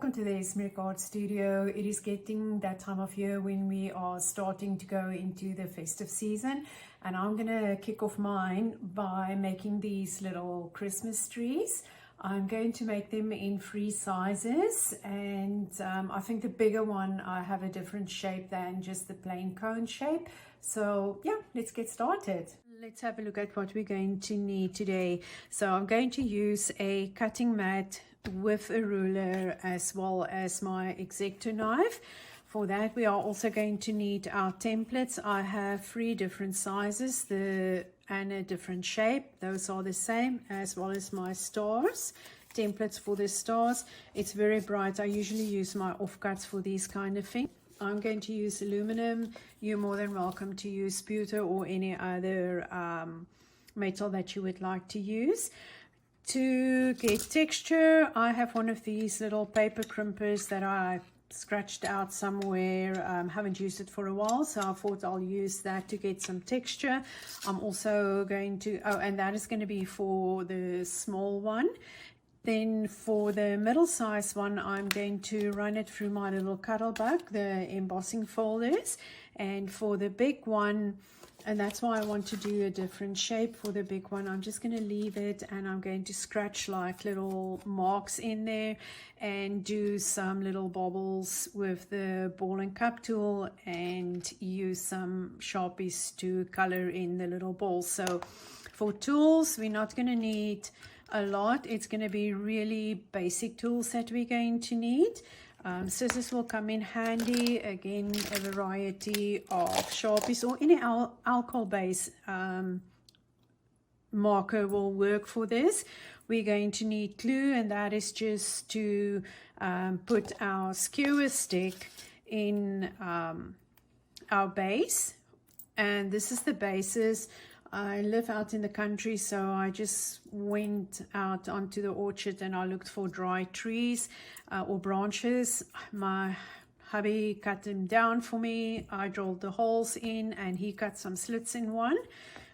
welcome to the Esmeric Art Studio. It is getting that time of year when we are starting to go into the festive season, and I'm gonna kick off mine by making these little Christmas trees. I'm going to make them in 3 sizes, and I think the bigger one I have a different shape than just the plain cone shape. So yeah, let's get started. Let's have a look at what we're going to need today. So I'm going to use a cutting mat with a ruler as well as my X-Acto knife. For that we are also going to need our templates. I have 3 different sizes and a different shape. Those are the same, as well as my stars, templates for the stars. It's very bright. I usually use my offcuts for these kind of things. I'm going to use aluminum. You're more than welcome to use pewter or any other metal that you would like to use. To get texture, I have one of these little paper crimpers that I scratched out somewhere. Haven't used it for a while, so I thought I'll use that to get some texture. I'm also going to, and that is going to be for the small one. Then for the middle size one, I'm going to run it through my little Cuttlebug, the embossing folders. And for the big one, and that's why I want to do a different shape for the big one, I'm just going to leave it and I'm going to scratch like little marks in there and do some little bobbles with the ball and cup tool and use some Sharpies to color in the little balls. So for tools, we're not going to need a lot. It's going to be really basic tools that we're going to need. Scissors will come in handy. Again, a variety of Sharpies or any alcohol base marker will work for this. We're going to need glue, and that is just to put our skewer stick in our base. And this is the basis. I live out in the country, so I just went out onto the orchard and I looked for dry trees or branches. My hubby cut them down for me. I drilled the holes in and he cut some slits in one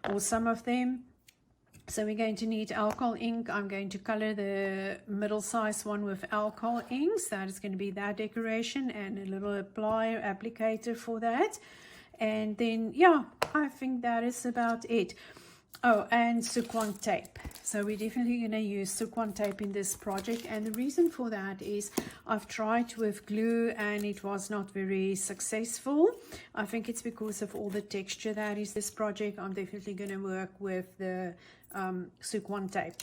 or some of them. So we're going to need alcohol ink. I'm going to color the middle size one with alcohol inks. That is going to be that decoration, and a little applicator for that. And then yeah, I think that is about it. Oh, and Sookwang tape. So we're definitely going to use Sookwang tape in this project, and the reason for that is I've tried with glue and it was not very successful. I think it's because of all the texture that is this project. I'm definitely going to work with the Sookwang tape.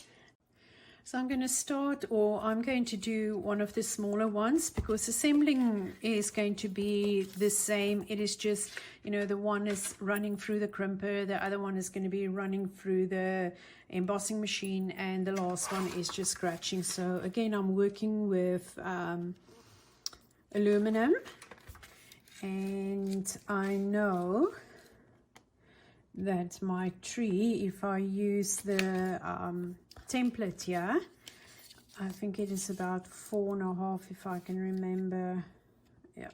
So I'm going to start, or I'm going to do one of the smaller ones, because assembling is going to be the same. It is just, you know, the one is running through the crimper, the other one is going to be running through the embossing machine, and the last one is just scratching. So again, I'm working with aluminum, and I know that my tree, if I use the template here, I think it is about 4.5 if I can remember. Yeah,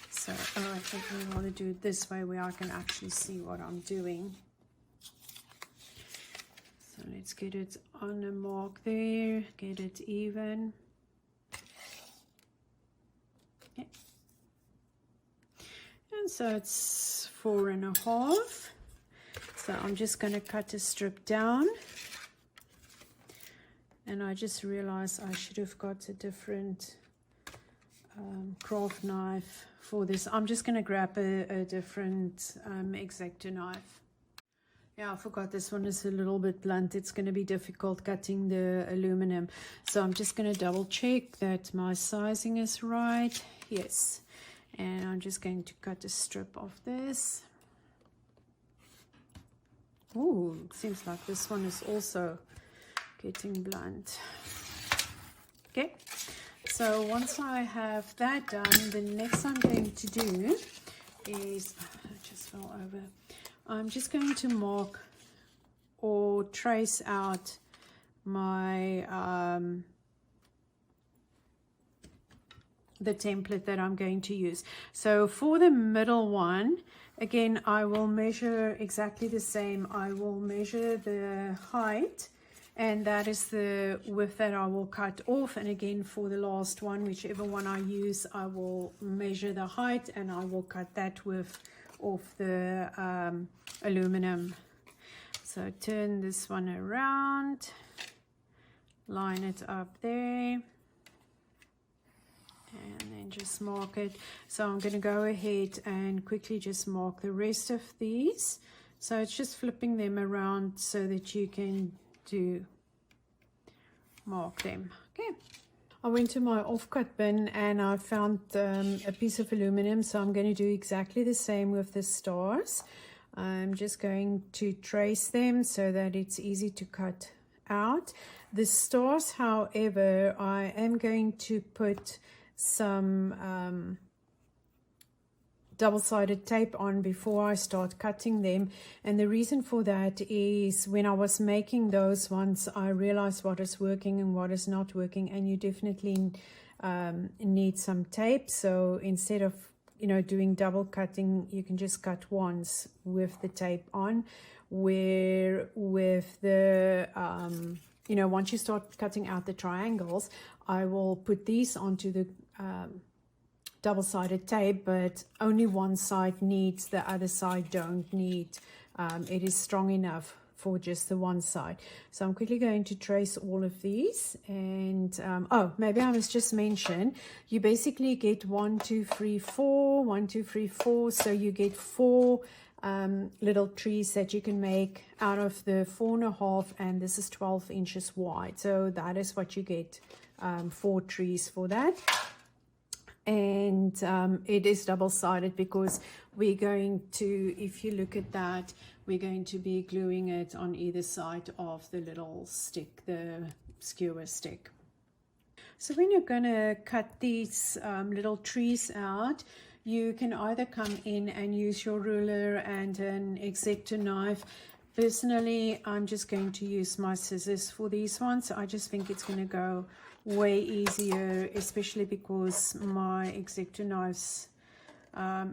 so I think we want to do it this way where I can actually see what I'm doing. So let's get it on a mark there, get it even. Okay. And so it's 4.5. So I'm just going to cut a strip down. And I just realized I should have got a different craft knife for this. I'm just going to grab a different X-Acto knife. Yeah, I forgot this one is a little bit blunt. It's going to be difficult cutting the aluminum. So I'm just going to double check that my sizing is right. Yes. And I'm just going to cut a strip of this. Oh, seems like this one is also getting blunt. Okay, so once I have that done, the next I'm going to do is, I just fell over. I'm just going to mark or trace out my the template that I'm going to use. So for the middle one, again, I will measure exactly the same. I will measure the height and that is the width that I will cut off. And again, for the last one, whichever one I use, I will measure the height and I will cut that width off the aluminum. So turn this one around, line it up there, and then just mark it. So I'm going to go ahead and quickly just mark the rest of these. So it's just flipping them around so that you can mark them. Okay, I went to my offcut bin and I found a piece of aluminum, so I'm going to do exactly the same with the stars. I'm just going to trace them so that it's easy to cut out. The stars, however, I am going to put some double-sided tape on before I start cutting them, and the reason for that is when I was making those ones I realized what is working and what is not working, and you definitely need some tape. So instead of doing double cutting, you can just cut once with the tape on, where with the once you start cutting out the triangles, I will put these onto the double-sided tape, but only one side needs, the other side don't need. It is strong enough for just the one side. So I'm quickly going to trace all of these, and oh, maybe I must just mention, you basically get 1 2 3 4 1 2 3 4, so you get 4 little trees that you can make out of the 4.5, and this is 12 inches wide, so that is what you get, 4 trees for that. And it is double-sided because we're going to, if you look at that, we're going to be gluing it on either side of the little stick, the skewer stick. So when you're going to cut these little trees out, you can either come in and use your ruler and an X-Acto knife. Personally, I'm just going to use my scissors for these ones. I just think it's going to go way easier, especially because my X-Acto knives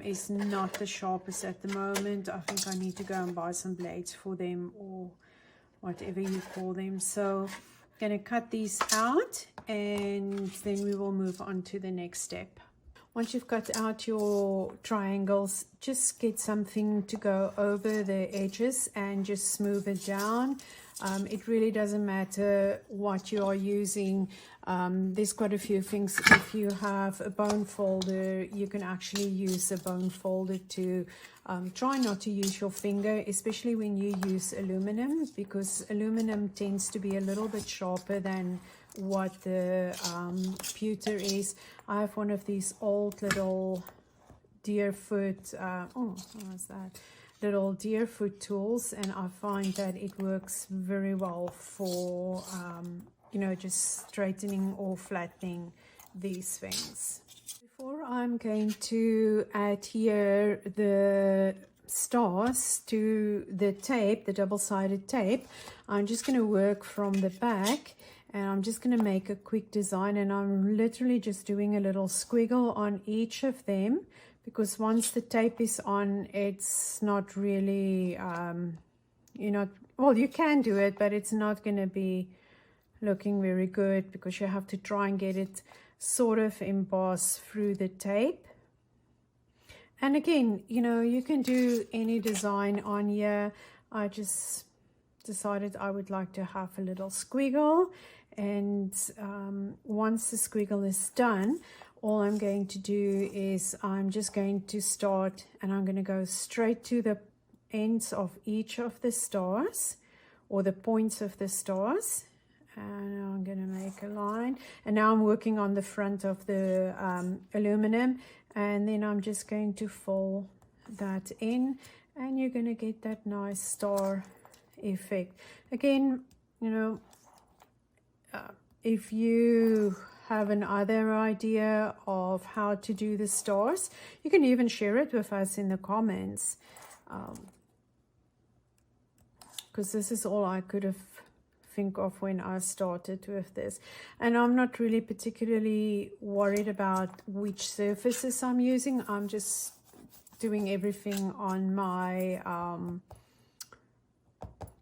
is not the sharpest at the moment. I think I need to go and buy some blades for them, or whatever you call them. So I'm going to cut these out, and then we will move on to the next step. Once you've cut out your triangles, just get something to go over the edges and just smooth it down. It really doesn't matter what you are using. There's quite a few things. If you have a bone folder, you can actually use a bone folder to try not to use your finger, especially when you use aluminum, because aluminum tends to be a little bit sharper than what the pewter is. I have one of these old little deerfoot, what was that? Little deerfoot tools, and I find that it works very well for just straightening or flattening these things. Before I'm going to adhere the stars to the tape, the double-sided tape, I'm just going to work from the back, and I'm just going to make a quick design, and I'm literally just doing a little squiggle on each of them, because once the tape is on, it's not really, well, you can do it, but it's not going to be looking very good, because you have to try and get it sort of embossed through the tape. And again, you can do any design on here. I just decided I would like to have a little squiggle, and once the squiggle is done, all I'm going to do is I'm just going to start, and I'm going to go straight to the ends of each of the stars, or the points of the stars, and I'm going to make a line. And now I'm working on the front of the aluminum, and then I'm just going to fold that in, and you're going to get that nice star effect. Again, if you have another idea of how to do the stars, you can even share it with us in the comments, because this is all I could have think of when I started with this. And I'm not really particularly worried about which surfaces I'm using. I'm just doing everything on my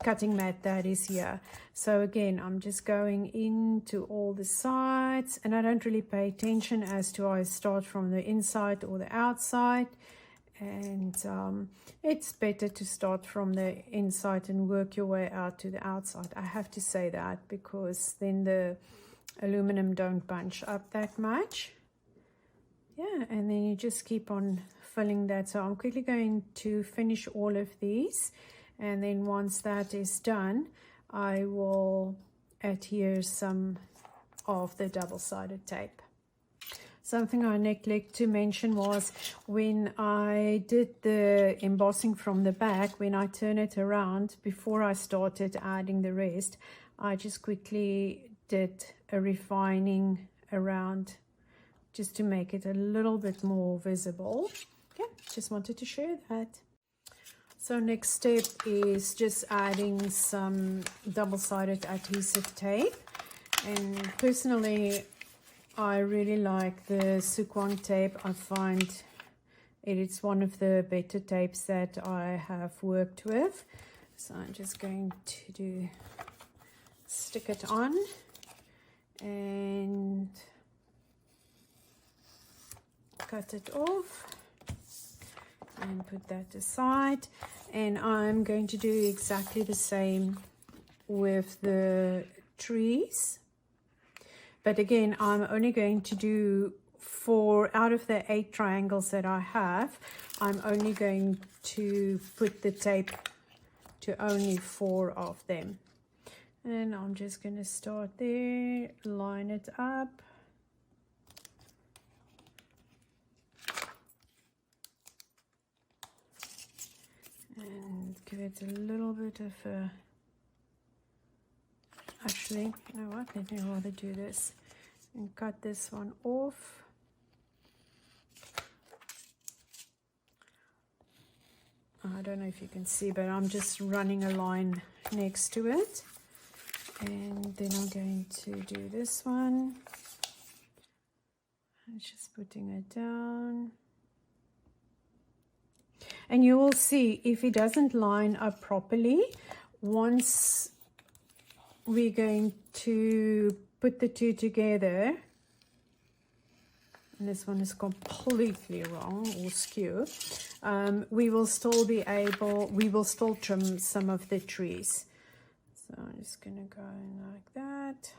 cutting mat that is here. So again, I'm just going into all the sides, and I don't really pay attention as to I start from the inside or the outside. And it's better to start from the inside and work your way out to the outside. I have to say that, because then the aluminum don't bunch up that much. Yeah, and then you just keep on filling that. So I'm quickly going to finish all of these, and then once that is done, I will adhere some of the double-sided tape. Something I neglected to mention was when I did the embossing from the back, when I turn it around, before I started adding the rest, I just quickly did a refining around just to make it a little bit more visible. Yeah, just wanted to share that. So next step is just adding some double-sided adhesive tape. And personally, I really like the Sookwang tape. I find it's one of the better tapes that I have worked with. So I'm just going to stick it on and cut it off and put that aside. And I'm going to do exactly the same with the trees. But again, I'm only going to do 4 out of the 8 triangles that I have. I'm only going to put the tape to only 4 of them. And I'm just going to start there, line it up. And give it a little bit of a... Actually, you know what, let me rather do this and cut this one off. I don't know if you can see, but I'm just running a line next to it. And then I'm going to do this one. I'm just putting it down. And you will see if it doesn't line up properly, once we're going to put the two together, and this one is completely wrong or skew, we will still be able, we will still trim some of the trees. So I'm just going to go in like that.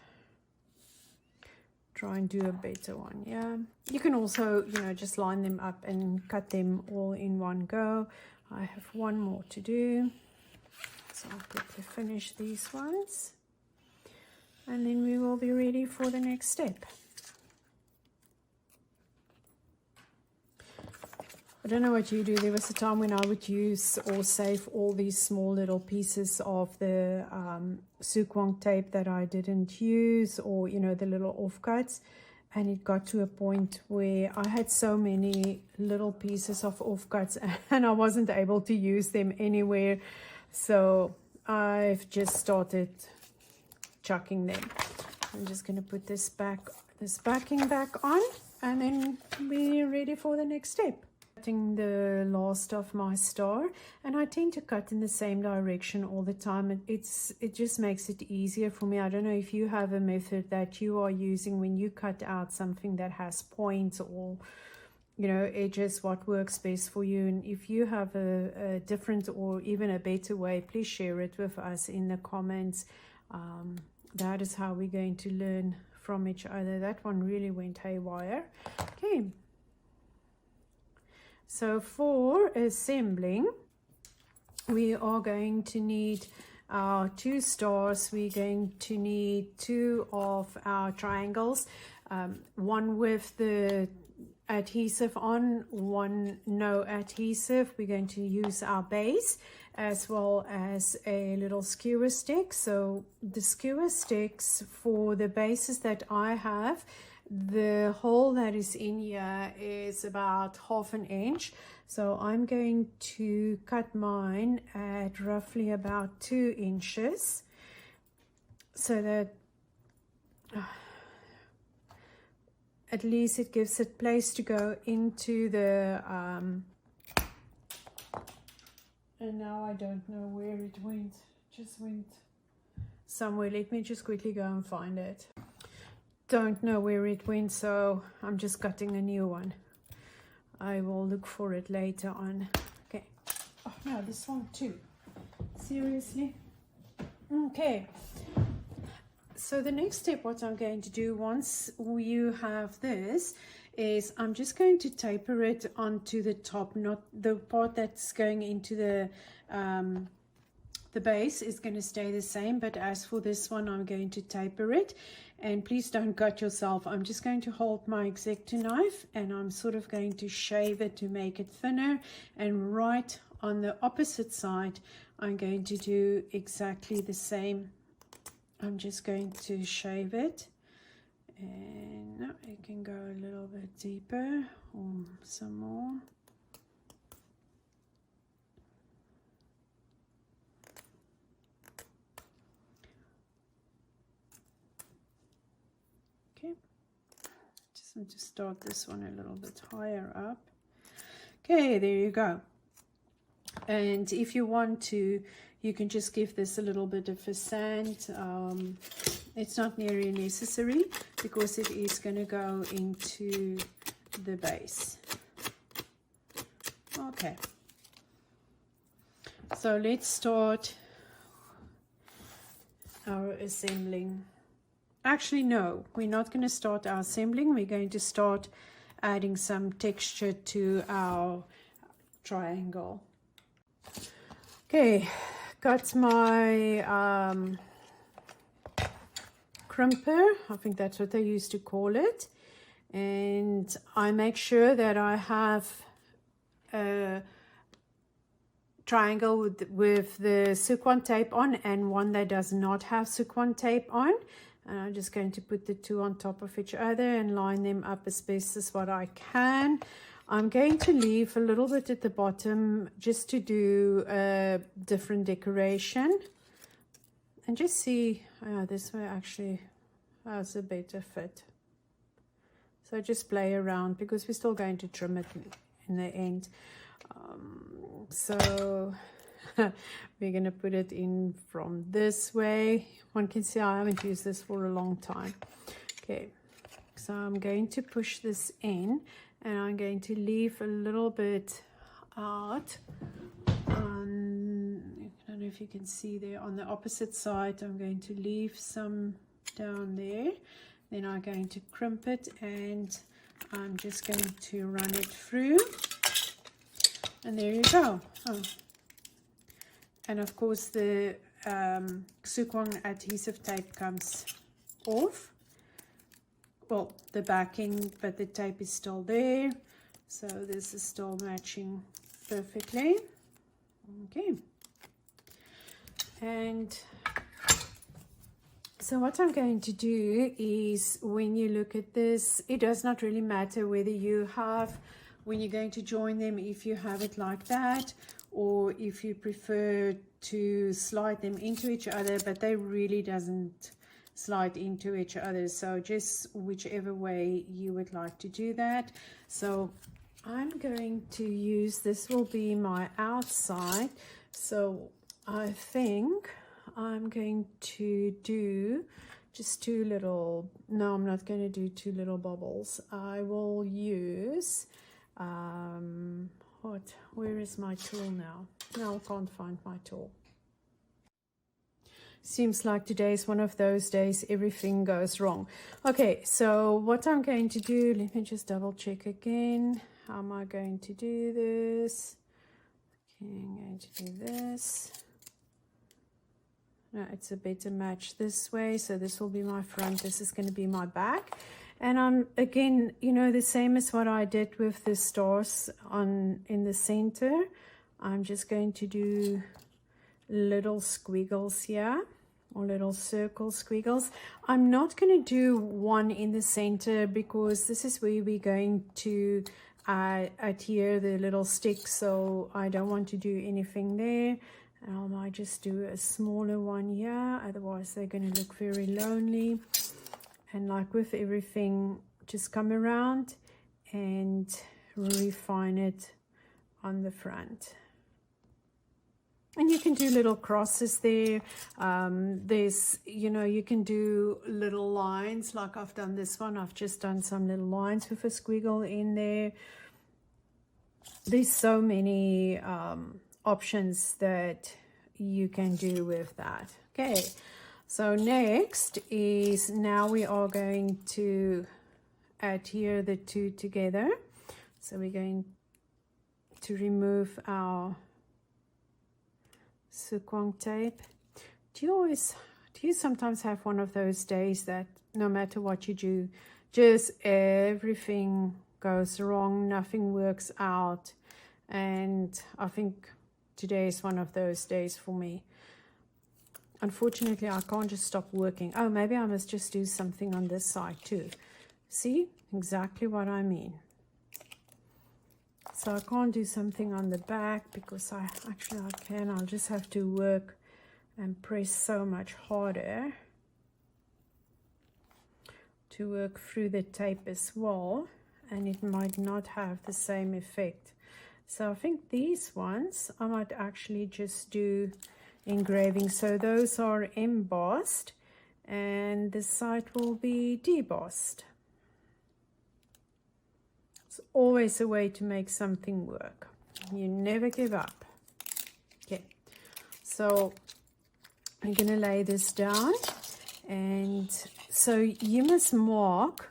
Try and do a better one. Yeah, you can also, you know, just line them up and cut them all in one go. I have one more to do, so I'll quickly finish these ones, and then we will be ready for the next step. I don't know what you do. There was a time when I would use or save all these small little pieces of the Sookwang tape that I didn't use, or, you know, the little offcuts. And it got to a point where I had so many little pieces of offcuts and I wasn't able to use them anywhere. So I've just started chucking them. I'm just going to put this backing back on, and then we're ready for the next step. Cutting the last of my star, and I tend to cut in the same direction all the time. It just makes it easier for me. I don't know if you have a method that you are using when you cut out something that has points or, you know, edges, what works best for you. And if you have a different or even a better way, please share it with us in the comments. That is how we're going to learn from each other. That one really went haywire. Okay. So for assembling, we are going to need our 2 stars. We're going to need 2 of our triangles, one with the adhesive on, one no adhesive. We're going to use our base as well as a little skewer stick. So the skewer sticks, for the bases that I have, the hole that is in here is about 1/2 inch. So I'm going to cut mine at roughly about 2 inches, so that at least it gives it place to go into the and now I don't know where it went. just went somewhere. Let me just quickly go and find it. Don't know where it went, so I'm just cutting a new one. I will look for it later on. Okay. Oh no, this one too. Seriously? Okay. So the next step, what I'm going to do once you have this, is I'm just going to taper it onto the top, not the part that's going into the base is going to stay the same, but as for this one, I'm going to taper it. And please don't cut yourself. I'm just going to hold my X-Acto knife and I'm sort of going to shave it to make it thinner, and right on the opposite side I'm going to do exactly the same. I'm just going to shave it, and now it can go a little bit deeper or some more. Okay, just need to start this one a little bit higher up. Okay, there you go. And if you want to, you can just give this a little bit of a sand. It's not nearly necessary because it is going to go into the base. Okay, so let's start our assembling. Actually, no, we're not going to start our assembling. We're going to start adding some texture to our triangle. Okay, got my crimper, I think that's what they used to call it, and I make sure that I have a triangle with the Sookwang tape on and one that does not have Sookwang tape on, and I'm just going to put the two on top of each other and line them up as best as what I can. I'm going to leave a little bit at the bottom just to do a different decoration, and just see, this way actually has a better fit. So just play around because we're still going to trim it in the end. So we're going to put it in from this way. One can see I haven't used this for a long time. Okay, so I'm going to push this in, and I'm going to leave a little bit out. I don't know if you can see there on the opposite side. I'm going to leave some down there. Then I'm going to crimp it, and I'm just going to run it through. And there you go. Oh. And of course the Sookwang adhesive tape comes off. Well, the backing, but the tape is still there, so this is still matching perfectly. Okay, and so what I'm going to do is, when you look at this, it does not really matter whether you have, when you're going to join them, if you have it like that, or if you prefer to slide them into each other, but they really doesn't slide into each other, so just whichever way you would like to do that. So I'm going to use, this will be my outside, so I think I'm going to do just two little, no, I'm not going to do two little bubbles. I will use where is my tool now? Now I can't find my tool. Seems like today is one of those days everything goes wrong. Okay, so what I'm going to do, let me just double check again. How am I going to do this? Okay, I'm going to do this. No, it's a better match this way. So this will be my front, this is going to be my back. And I'm, again, you know, the same as what I did with the stars in the center. I'm just going to do little squiggles here, or little circle squiggles. I'm not going to do one in the center because this is where we're going to adhere the little sticks, so I don't want to do anything there. And I might just do a smaller one here, otherwise they're going to look very lonely. And like with everything, just come around and refine it on the front. And you can do little crosses there. There's, you know, you can do little lines like I've done this one. I've just done some little lines with a squiggle in there. There's so many options that you can do with that. Okay, so next is, now we are going to adhere the two together. So we're going to remove our Sookwang tape. Do you sometimes have one of those days that no matter what you do, just everything goes wrong, nothing works out? And I think today is one of those days for me. Unfortunately, I can't just stop working. Oh, maybe I must just do something on this side too. See, exactly what I mean. So I can't do something on the back because I can. I'll just have to work and press so much harder to work through the tape as well, and it might not have the same effect. So I think these ones I might actually just do engraving. So those are embossed and the side will be debossed. Always a way to make something work. You never give up. Okay, so I'm going to lay this down, and so you must mark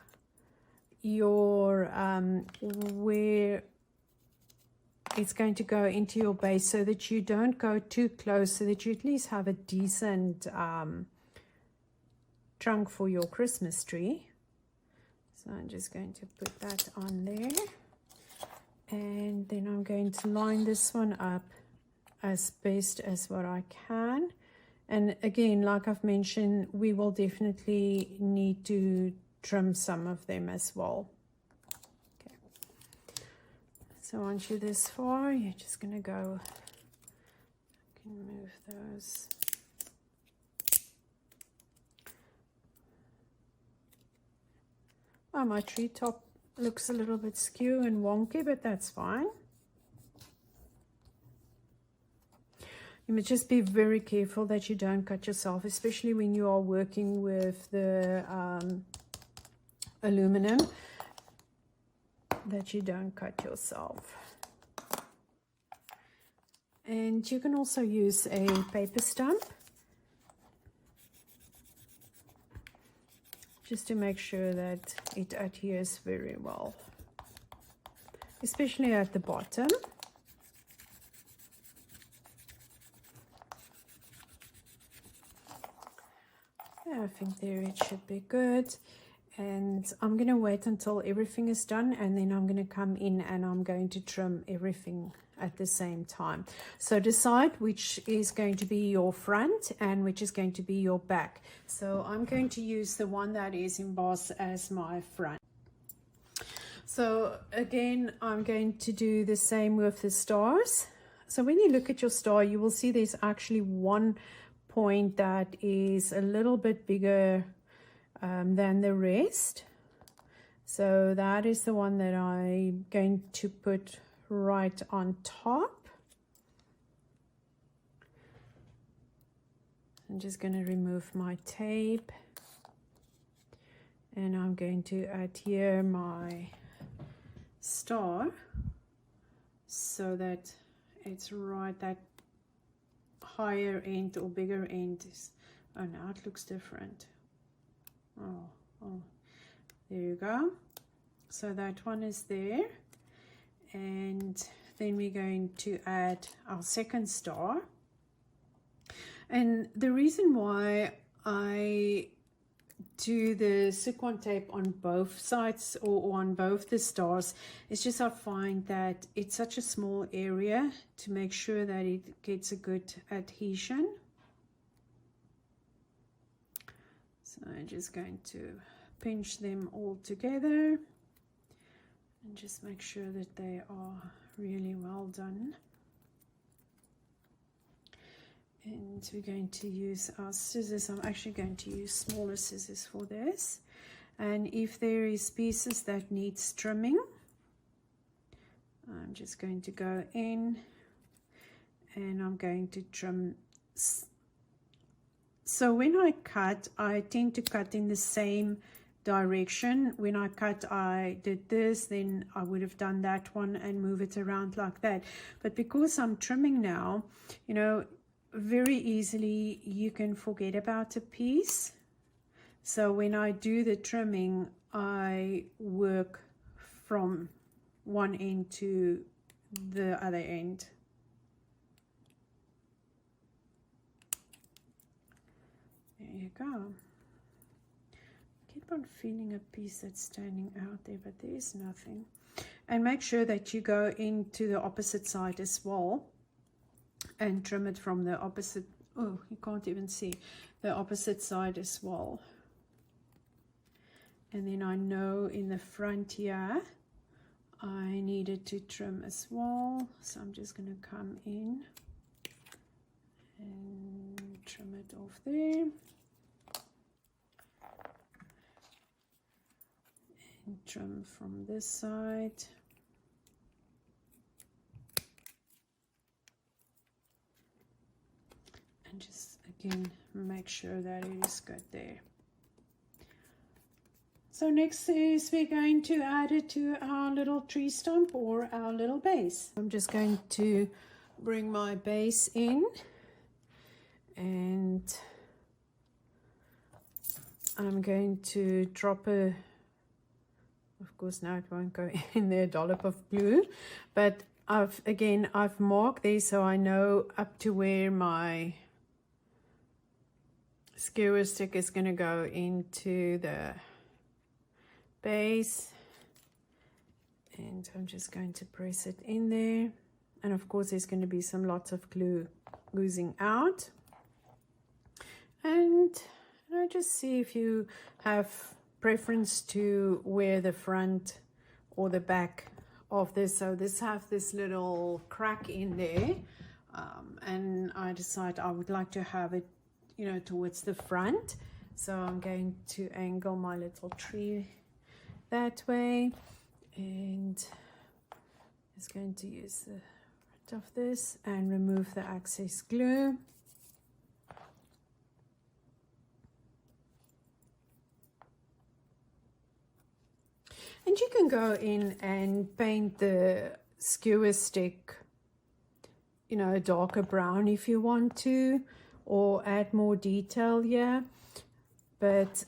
your where it's going to go into your base so that you don't go too close, so that you at least have a decent trunk for your Christmas tree. So I'm just going to put that on there, and then I'm going to line this one up as best as what I can. And again, like I've mentioned, we will definitely need to trim some of them as well. Okay. So once you're this far, you're just going to go, I can move those. Oh, my treetop looks a little bit skew and wonky, but that's fine. You must just be very careful that you don't cut yourself, especially when you are working with the aluminum, that you don't cut yourself. And you can also use a paper stump, just to make sure that it adheres very well, especially at the bottom. Yeah, I think there it should be good. And I'm going to wait until everything is done, and then I'm going to come in and I'm going to trim everything at the same time. So decide which is going to be your front and which is going to be your back. So I'm going to use the one that is embossed as my front. So again, I'm going to do the same with the stars. So when you look at your star, you will see there's actually one point that is a little bit bigger than the rest. So that is the one that I'm going to put right on top. I'm just going to remove my tape, and I'm going to adhere my star so that it's right, that higher end or bigger end is, oh, now it looks different. Oh, there you go. So that one is there, and then we're going to add our second star. And the reason why I do the Sookwang tape on both sides or on both the stars is just I find that it's such a small area to make sure that it gets a good adhesion. So I'm just going to pinch them all together and just make sure that they are really well done. And we're going to use our scissors. I'm actually going to use smaller scissors for this. And if there is pieces that needs trimming, I'm just going to go in and I'm going to trim. So when I cut, I tend to cut in the same direction. When I cut, I did this, then I would have done that one and move it around like that. But because I'm trimming now, you know, very easily you can forget about a piece. So when I do the trimming, I work from one end to the other end. There you go. Keep on feeling a piece that's standing out there, but there is nothing. And make sure that you go into the opposite side as well and trim it from the opposite. Oh, you can't even see the opposite side as well. And then I know in the front here I needed to trim as well, so I'm just going to come in and trim it off there. And trim from this side. And just again make sure that it is good there. So next is we're going to add it to our little tree stump or our little base. I'm just going to bring my base in, and I'm going to drop a, of course now it won't go in there, dollop of glue, but I've marked there so I know up to where my skewer stick is going to go into the base, and I'm just going to press it in there, and of course there's going to be lots of glue oozing out. And just see if you have preference to where the front or the back of this. So this have this little crack in there, and I decide I would like to have it, you know, towards the front. So I'm going to angle my little tree that way, and just going to use the front of this and remove the excess glue. And you can go in and paint the skewer stick, you know, a darker brown if you want to, or add more detail here. But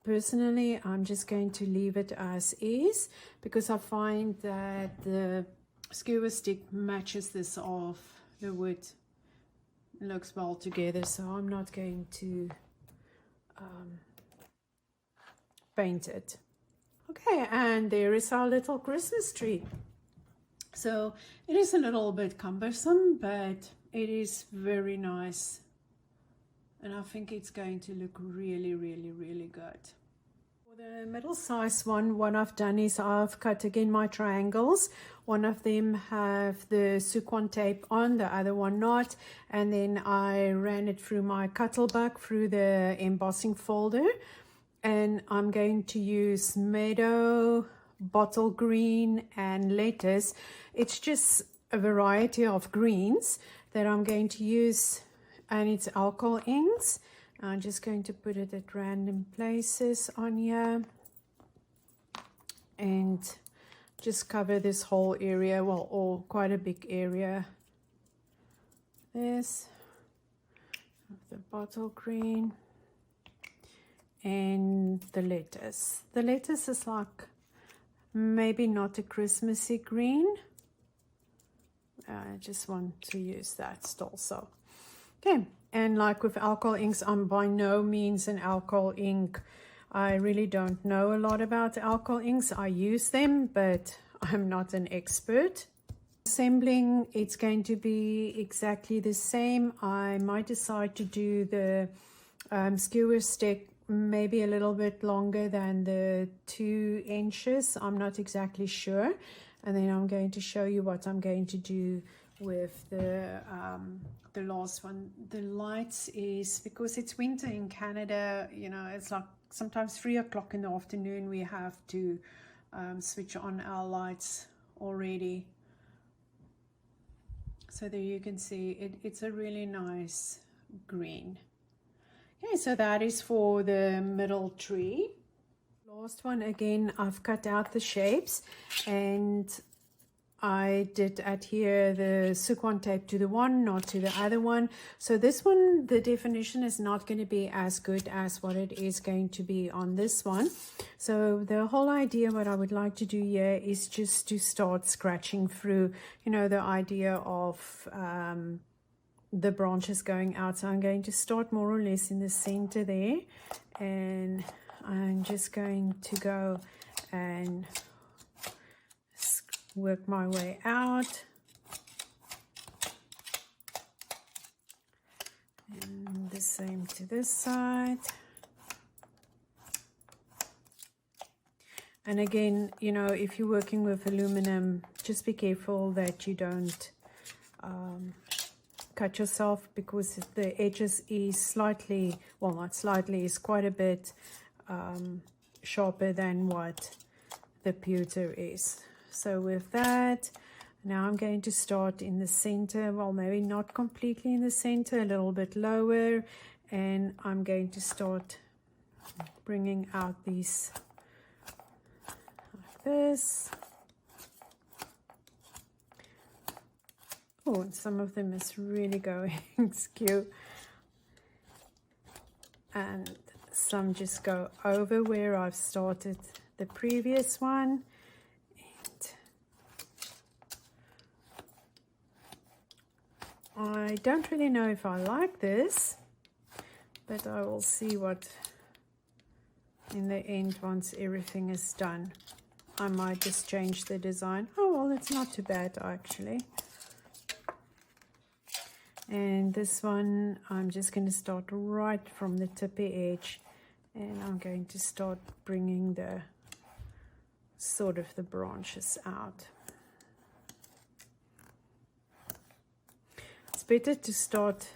personally, I'm just going to leave it as is, because I find that the skewer stick matches this off the wood, looks well together, so I'm not going to paint it. Okay, and there is our little Christmas tree. So it is a little bit cumbersome, but it is very nice. And I think it's going to look really, really, really good. For the middle size one, what I've done is I've cut again my triangles. One of them have the Sookwang tape on, the other one not. And then I ran it through my Cuttlebug through the embossing folder. And I'm going to use meadow, bottle green, and lettuce. It's just a variety of greens that I'm going to use, and it's alcohol inks. I'm just going to put it at random places on here and just cover this whole area, well, all quite a big area. This of the bottle green and the lettuce. The lettuce is like maybe not a Christmassy green. I just want to use that still. So okay, and like with alcohol inks, I'm by no means an alcohol ink. I really don't know a lot about alcohol inks. I use them, but I'm not an expert. Assembling, it's going to be exactly the same. I might decide to do the skewer stick maybe a little bit longer than the 2 inches. I'm not exactly sure. And then I'm going to show you what I'm going to do with the last one. The lights is, because it's winter in Canada, you know, it's like sometimes 3 o'clock in the afternoon we have to switch on our lights already. So there you can see it's a really nice green. Okay, so that is for the middle tree. Last one, again, I've cut out the shapes and I did adhere the Sookwang tape to the one, not to the other one. So this one, the definition is not going to be as good as what it is going to be on this one. So the whole idea, what I would like to do here is just to start scratching through, you know, the idea of the branches going out. So I'm going to start more or less in the center there, and I'm just going to go and work my way out, and the same to this side. And again, you know, if you're working with aluminum, just be careful that you don't cut yourself, because the edges is slightly, well, not slightly, is quite a bit sharper than what the pewter is. So with that, now I'm going to start in the center, well, maybe not completely in the center, a little bit lower, and I'm going to start bringing out these like this. Oh, and some of them is really going skew, and some just go over where I've started the previous one. I don't really know if I like this, but I will see what in the end once everything is done. I might just change the design. Oh, well, it's not too bad actually. And this one, I'm just going to start right from the tippy edge, and I'm going to start bringing the sort of the branches out. Better to start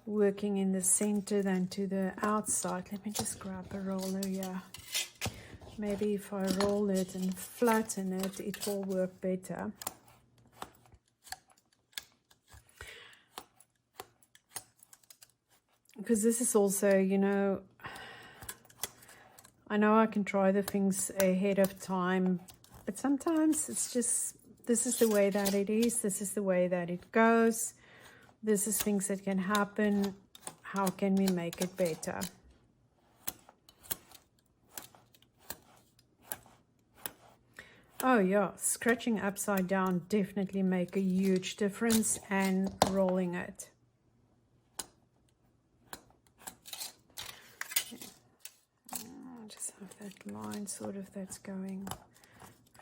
working in the center than to the outside. Let me just grab a roller here. Maybe if I roll it and flatten it, it will work better. Because this is also, you know I can try the things ahead of time, but sometimes it's just, this is the way that it is, this is the way that it goes. This is things that can happen. How can we make it better? Oh yeah, scratching upside down definitely make a huge difference, and rolling it. I just have that line sort of that's going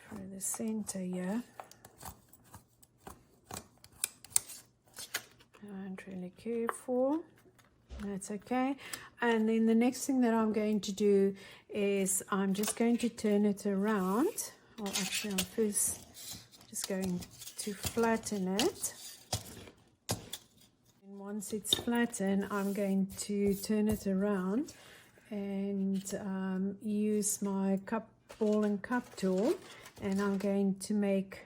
through the center here. Don't really care for, that's okay. And then the next thing that I'm going to do is I'm just going to turn it around. Well, actually I'm first just going to flatten it, and once it's flattened I'm going to turn it around and use my ball and cup tool, and I'm going to make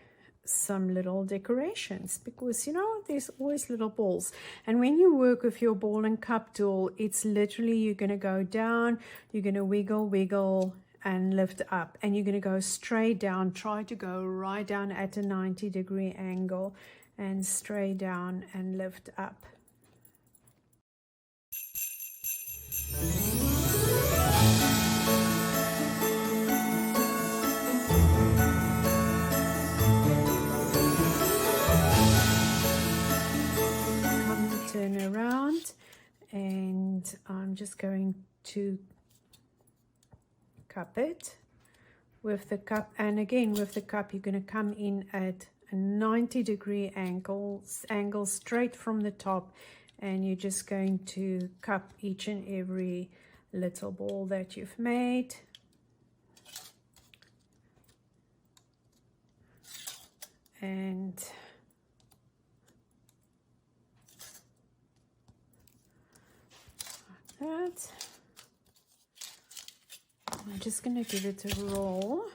some little decorations, because you know there's always little balls, and when you work with your ball and cup tool, it's literally you're going to go down, you're going to wiggle and lift up, and you're going to go straight down. Try to go right down at a 90-degree angle and straight down and lift up. Turn around, and I'm just going to cup it with the cup, and again with the cup you're going to come in at a 90-degree angle straight from the top, and you're just going to cup each and every little ball that you've made. And that. I'm just going to give it a roll,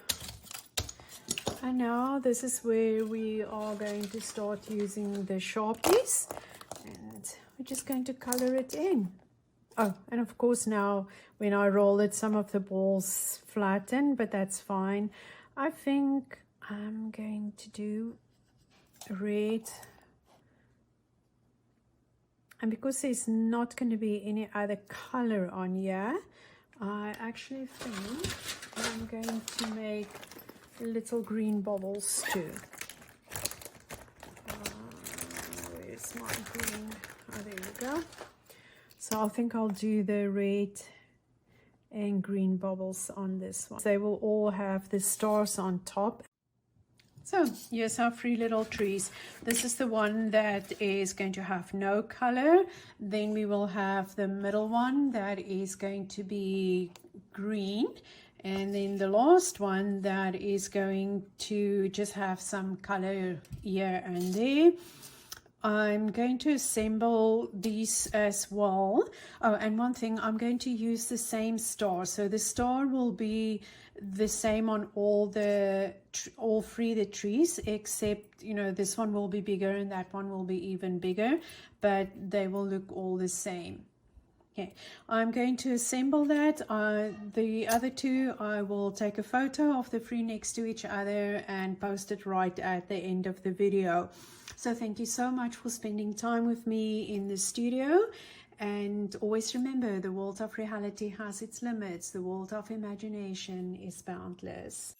And now this is where we are going to start using the Sharpies, and we're just going to color it in. Oh, and of course now when I roll it, some of the balls flatten, but that's fine. I think I'm going to do red. And because there's not going to be any other color on here, I actually think I'm going to make little green bubbles too. Where's my green? Oh, there we go. So I think I'll do the red and green bubbles on this one. They will all have the stars on top. So here's our 3 little trees. This is the one that is going to have no color. Then we will have the middle one that is going to be green. And then the last one that is going to just have some color here and there. I'm going to assemble these as well. Oh, and one thing, I'm going to use the same star. So the star will be the same on all 3 the trees, except, you know, this one will be bigger and that one will be even bigger, but they will look all the same. Okay, I'm going to assemble that. The other 2, I will take a photo of the 3 next to each other and post it right at the end of the video. So thank you so much for spending time with me in the studio. And always remember, the world of reality has its limits. The world of imagination is boundless.